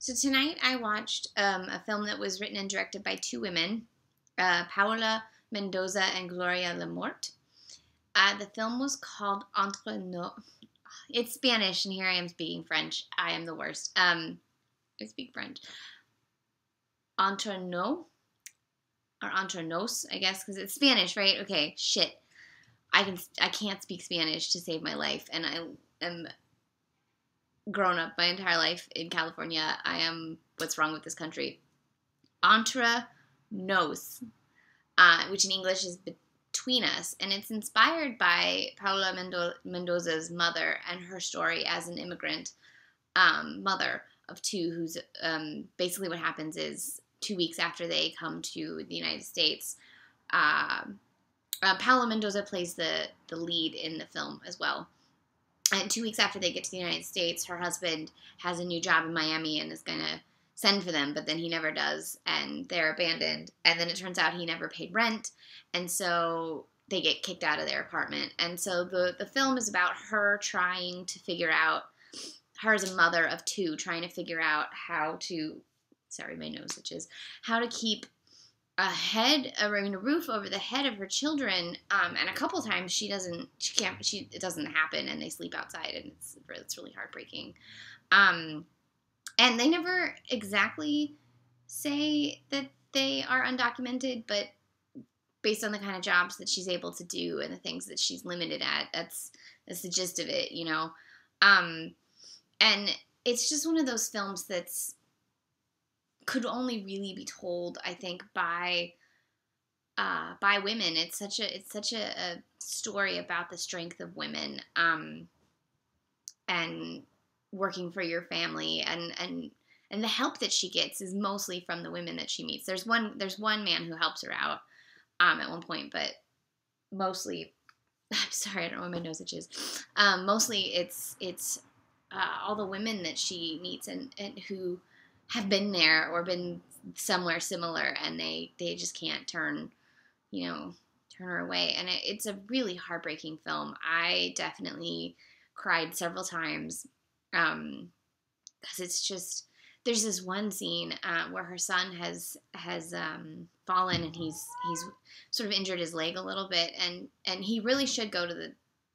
So tonight I watched a film that was written and directed by two women, Paola Mendoza and Gloria La Morte. The film was called Entre Nos. It's Spanish, and here I am speaking French. I am the worst. I speak French. Entre Nos, or Entre Nos, I guess, because it's Spanish, right? Okay, shit. I can't speak Spanish to save my life, and I am grown up my entire life in California. I am what's wrong with this country. Entre Nos, which in English is between us, and it's inspired by Paola Mendoza's mother and her story as an immigrant mother of two, who's basically what happens is 2 weeks after they come to the United States, Paola Mendoza plays the lead in the film as well. And 2 weeks after they get to the United States, her husband has a new job in Miami and is going to send for them, but then he never does, and they're abandoned. And then it turns out he never paid rent, and so they get kicked out of their apartment. And so the film is about her trying to figure out, her as a mother of two, trying to figure out how to, sorry, my nose itches, how to keep a roof over the head of her children, and a couple times it doesn't happen, and they sleep outside, and it's really heartbreaking. And they never exactly say that they are undocumented, but based on the kind of jobs that she's able to do and the things that she's limited at, that's the gist of it, you know. And it's just one of those films that's could only really be told, I think, by women. It's such a story about the strength of women, and working for your family, and the help that she gets is mostly from the women that she meets. There's one man who helps her out at one point, but mostly, I'm sorry, I don't know why my nose itches. Mostly it's all the women that she meets and who have been there or been somewhere similar, and they just can't turn her away. And it's a really heartbreaking film. I definitely cried several times, because it's just, there's this one scene where her son has fallen, and he's sort of injured his leg a little bit, and he really should go to the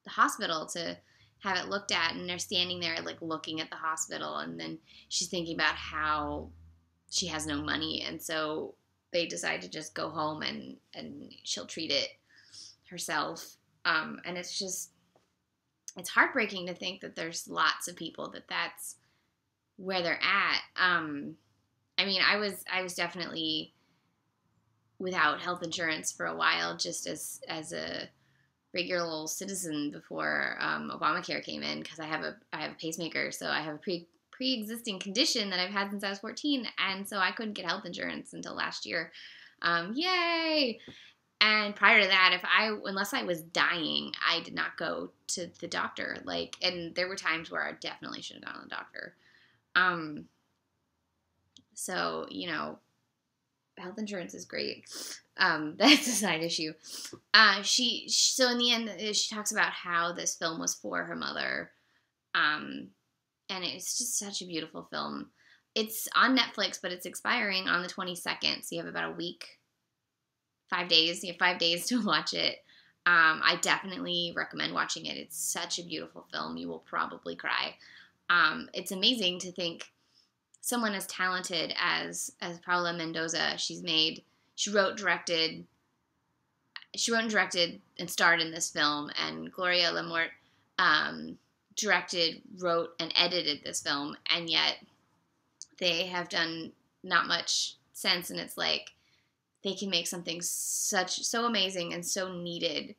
hospital to have it looked at, and they're standing there like looking at the hospital, and then she's thinking about how she has no money, and so they decide to just go home and she'll treat it herself. And it's heartbreaking to think that there's lots of people that's where they're at. I mean, I was definitely without health insurance for a while, just as a regular old citizen before Obamacare came in, because I have a pacemaker, so I have a pre-existing condition that I've had since I was 14, and so I couldn't get health insurance until last year. Yay! And prior to that, unless I was dying, I did not go to the doctor. And there were times where I definitely should have gone to the doctor. So, health insurance is great. That's a side issue. So in the end, she talks about how this film was for her mother. And it's just such a beautiful film. It's on Netflix, but it's expiring on the 22nd. So you have about a week, 5 days. You have 5 days to watch it. I definitely recommend watching it. It's such a beautiful film. You will probably cry. It's amazing to think someone as talented as Paola Mendoza, she wrote, directed, and starred in this film, and Gloria La Morte directed, wrote, and edited this film, and yet they have done not much since, and it's like they can make something so amazing and so needed,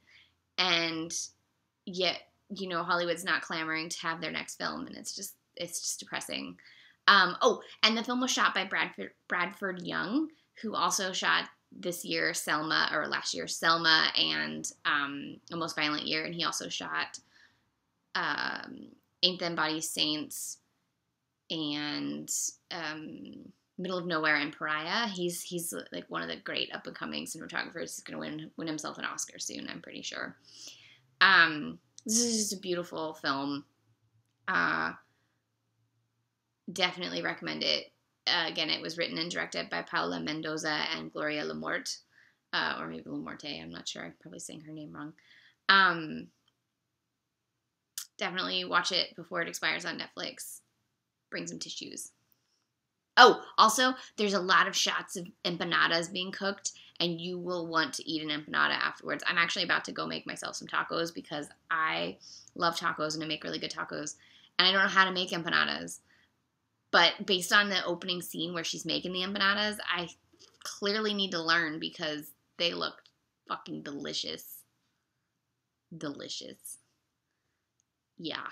and yet, Hollywood's not clamoring to have their next film, and it's just depressing. And the film was shot by Bradford Young, who also shot last year Selma and A Most Violent Year, and he also shot Ain't Them Bodies Saints and Middle of Nowhere and Pariah. He's like one of the great up and coming cinematographers. He's going to win himself an Oscar soon, I'm pretty sure. This is just a beautiful film. Definitely recommend it. Again, it was written and directed by Paola Mendoza and Gloria La Morte, or maybe La Morte. I'm not sure. I'm probably saying her name wrong. Definitely watch it before it expires on Netflix. Bring some tissues. Oh, also, there's a lot of shots of empanadas being cooked, and you will want to eat an empanada afterwards. I'm actually about to go make myself some tacos because I love tacos and I make really good tacos, and I don't know how to make empanadas. But based on the opening scene where she's making the empanadas, I clearly need to learn because they look fucking delicious. Delicious. Yeah.